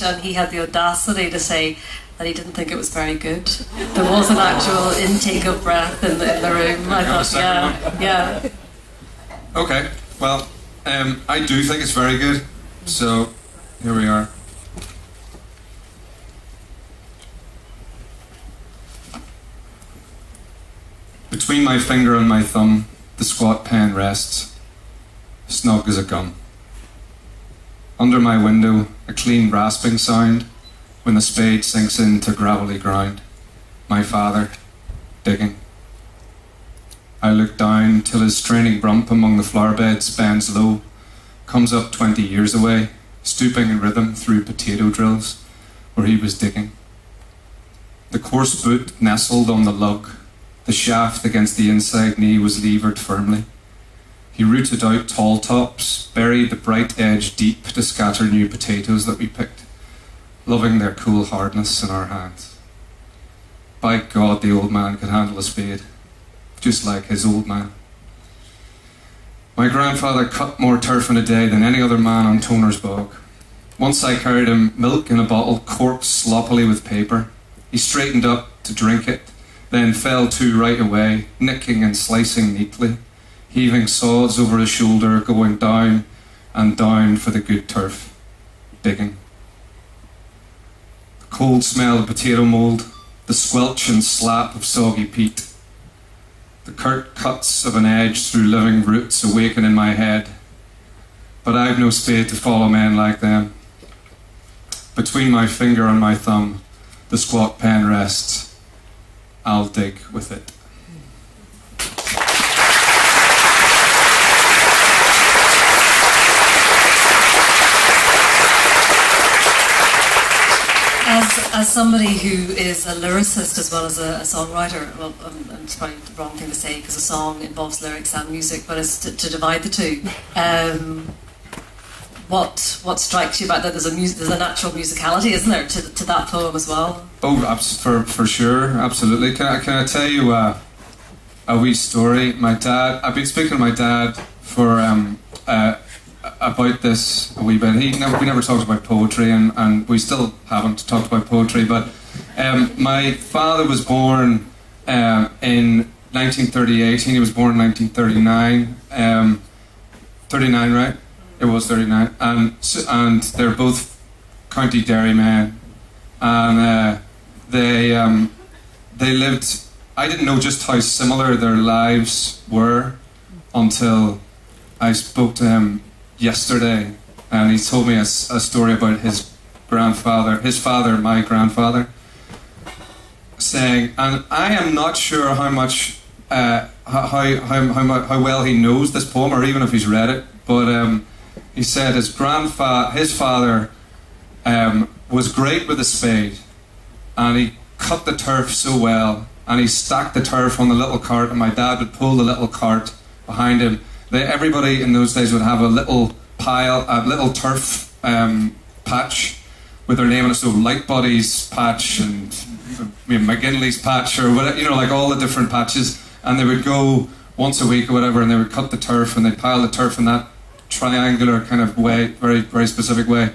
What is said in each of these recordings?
and he had the audacity to say that he didn't think it was very good. There was an actual intake of breath in the room. I thought, yeah. Okay, well, I do think it's very good, so here we are. Between my finger and my thumb, the squat pen rests, snug as a gun. Under my window, a clean rasping sound when the spade sinks into gravelly ground. My father, digging. I look down till his straining brump among the flower beds bends low, comes up 20 years away, stooping in rhythm through potato drills where he was digging. The coarse boot nestled on the lug, the shaft against the inside knee was levered firmly. He rooted out tall tops, buried the bright edge deep to scatter new potatoes that we picked, loving their cool hardness in our hands. By God, the old man could handle a spade, just like his old man. My grandfather cut more turf in a day than any other man on Toner's Bog. Once I carried him milk in a bottle corked sloppily with paper. He straightened up to drink it, then fell to right away, nicking and slicing neatly, heaving sods over his shoulder, going down and down for the good turf, digging. The cold smell of potato mould, the squelch and slap of soggy peat, the curt cuts of an edge through living roots awaken in my head. But I've no spade to follow men like them. Between my finger and my thumb, the squat pen rests. I'll dig with it. As somebody who is a lyricist as well as a songwriter, well, it's probably the wrong thing to say because a song involves lyrics and music, but it's to divide the two. What strikes you about that? There's a natural musicality, isn't there, to that poem as well? Oh, for sure, absolutely. Can I tell you a wee story? My dad. I've been speaking to my dad for about this a wee bit. We never talked about poetry, and we still haven't talked about poetry. But my father was born in 1938. He was born in 1939. 39, right? It was 39, and they're both County Derry men, and they lived. I didn't know just how similar their lives were until I spoke to him yesterday, and he told me a story about his grandfather, my grandfather, saying, and I am not sure how much, how well he knows this poem, or even if he's read it, but he said his father was great with a spade, and he cut the turf so well, and he stacked the turf on the little cart, and my dad would pull the little cart behind him. Everybody in those days would have a little pile, a little turf patch with their name on it, so Light Body's patch and McGinley's patch, or whatever, like all the different patches, and they would go once a week or whatever, and they would cut the turf, and they'd pile the turf in that triangular kind of way, very, very specific way,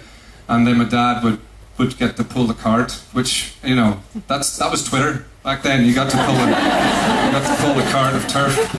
and then my dad would get to pull the cart, which, that was Twitter back then. You got to pull the cart of turf.